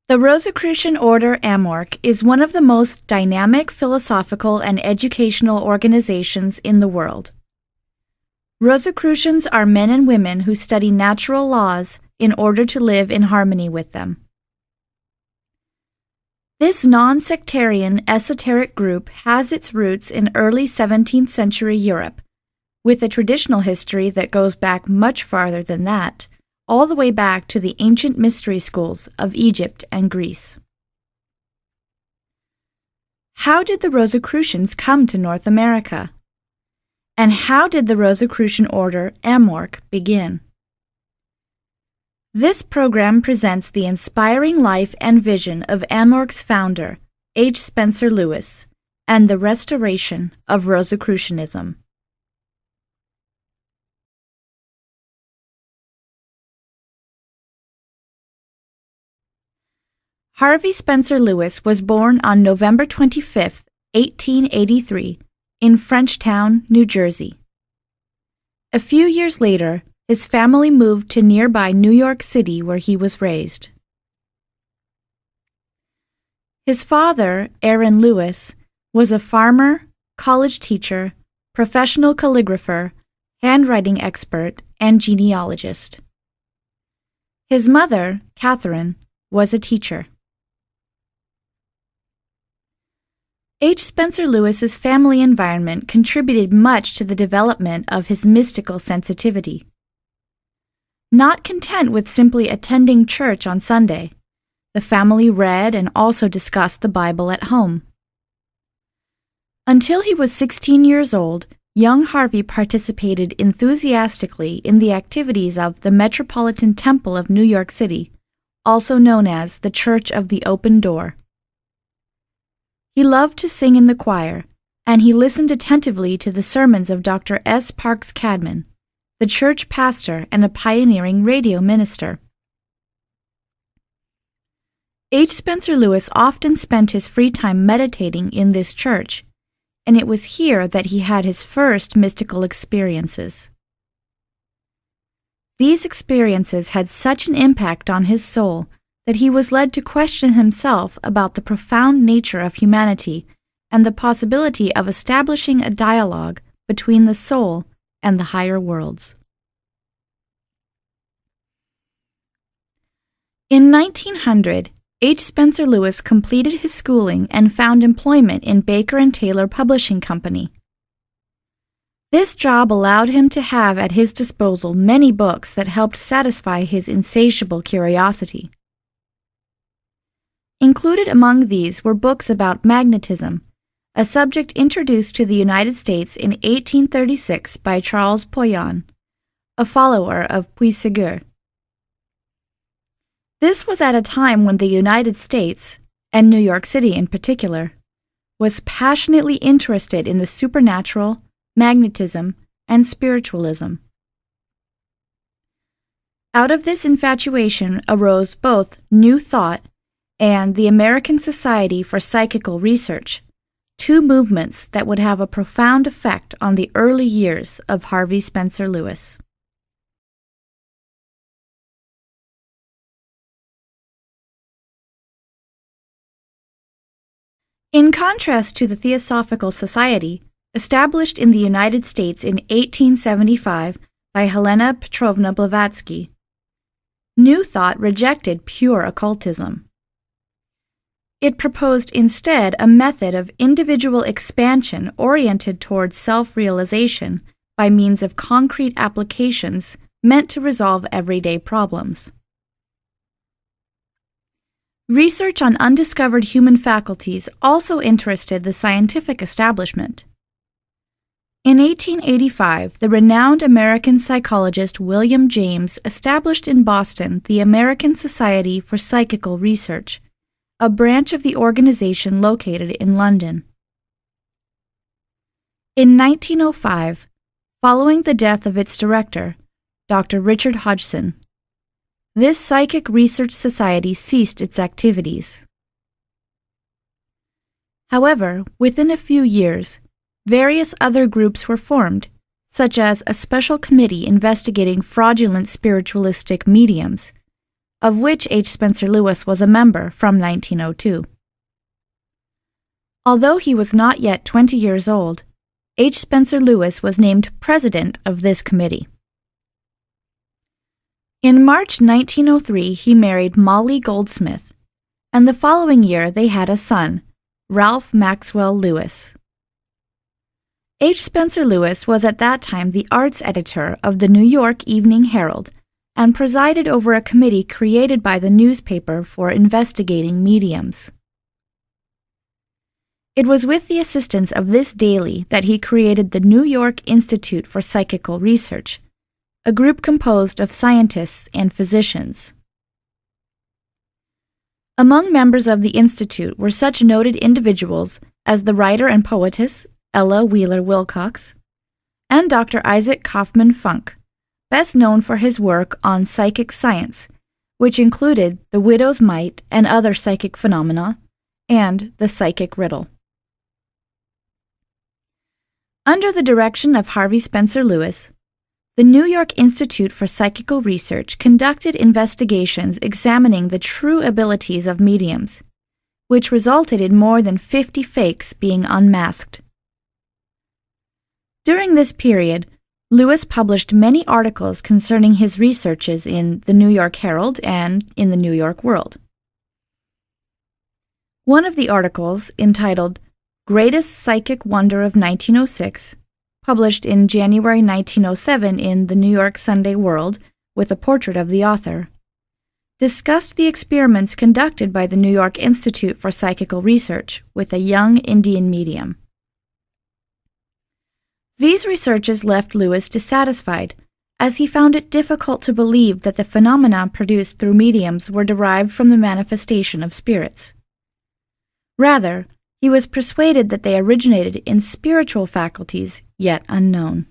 The Rosicrucian Order Amorc is one of the most dynamic philosophical and educational organizations in the world. Rosicrucians are men and women who study natural laws in order to live in harmony with them. This non-sectarian esoteric group has its roots in early 17th century Europe, with a traditional history that goes back much farther than that, all the way back to the ancient mystery schools of Egypt and Greece. How did the Rosicrucians come to North America? And how did the Rosicrucian Order Amorc begin? This program presents the inspiring life and vision of Amorc's founder, H. Spencer Lewis, and the restoration of Rosicrucianism. Harvey Spencer Lewis was born on November 25, 1883, in Frenchtown, New Jersey. A few years later, his family moved to nearby New York City where he was raised. His father, Aaron Lewis, was a farmer, college teacher, professional calligrapher, handwriting expert, and genealogist. His mother, Catherine, was a teacher. H. Spencer Lewis's family environment contributed much to the development of his mystical sensitivity. Not content with simply attending church on Sunday, the family read and also discussed the Bible at home. Until he was 16 years old, young Harvey participated enthusiastically in the activities of the Metropolitan Temple of New York City, also known as the Church of the Open Door. He loved to sing in the choir, and he listened attentively to the sermons of Dr. S. Parks Cadman, the church pastor and a pioneering radio minister. H. Spencer Lewis often spent his free time meditating in this church, and it was here that he had his first mystical experiences. These experiences had such an impact on his soul that he was led to question himself about the profound nature of humanity and the possibility of establishing a dialogue between the soul and the higher worlds. In 1900, H. Spencer Lewis completed his schooling and found employment in Baker & Taylor Publishing Company. This job allowed him to have at his disposal many books that helped satisfy his insatiable curiosity. Included among these were books about magnetism, a subject introduced to the United States in 1836 by Charles Poyon, a follower of Puységur. This was at a time when the United States, and New York City in particular, was passionately interested in the supernatural, magnetism, and spiritualism. Out of this infatuation arose both New Thought and the American Society for Psychical Research, two movements that would have a profound effect on the early years of Harvey Spencer Lewis. In contrast to the Theosophical Society, established in the United States in 1875 by Helena Petrovna Blavatsky, New Thought rejected pure occultism. It proposed instead a method of individual expansion oriented towards self-realization by means of concrete applications meant to resolve everyday problems. Research on undiscovered human faculties also interested the scientific establishment. In 1885, the renowned American psychologist William James established in Boston the American Society for Psychical Research, a branch of the organization located in London. In 1905, following the death of its director, Dr. Richard Hodgson, this psychic research society ceased its activities. However, within a few years, various other groups were formed, such as a special committee investigating fraudulent spiritualistic mediums, of which H. Spencer Lewis was a member from 1902. Although he was not yet 20 years old, H. Spencer Lewis was named president of this committee. In March 1903, he married Molly Goldsmith, and the following year they had a son, Ralph Maxwell Lewis. H. Spencer Lewis was at that time the arts editor of the New York Evening Herald and presided over a committee created by the newspaper for investigating mediums. It was with the assistance of this daily that he created the New York Institute for Psychical Research, a group composed of scientists and physicians. Among members of the Institute were such noted individuals as the writer and poetess Ella Wheeler Wilcox and Dr. Isaac Kaufman Funk, best known for his work on psychic science, which included the widow's mite and other psychic phenomena, and the psychic riddle. Under the direction of Harvey Spencer Lewis, the New York Institute for Psychical Research conducted investigations examining the true abilities of mediums, which resulted in more than 50 fakes being unmasked. During this period, Lewis published many articles concerning his researches in the New York Herald and in the New York World. One of the articles, entitled Greatest Psychic Wonder of 1906, published in January 1907 in the New York Sunday World with a portrait of the author, discussed the experiments conducted by the New York Institute for Psychical Research with a young Indian medium. These researches left Lewis dissatisfied, as he found it difficult to believe that the phenomena produced through mediums were derived from the manifestation of spirits. Rather, he was persuaded that they originated in spiritual faculties yet unknown.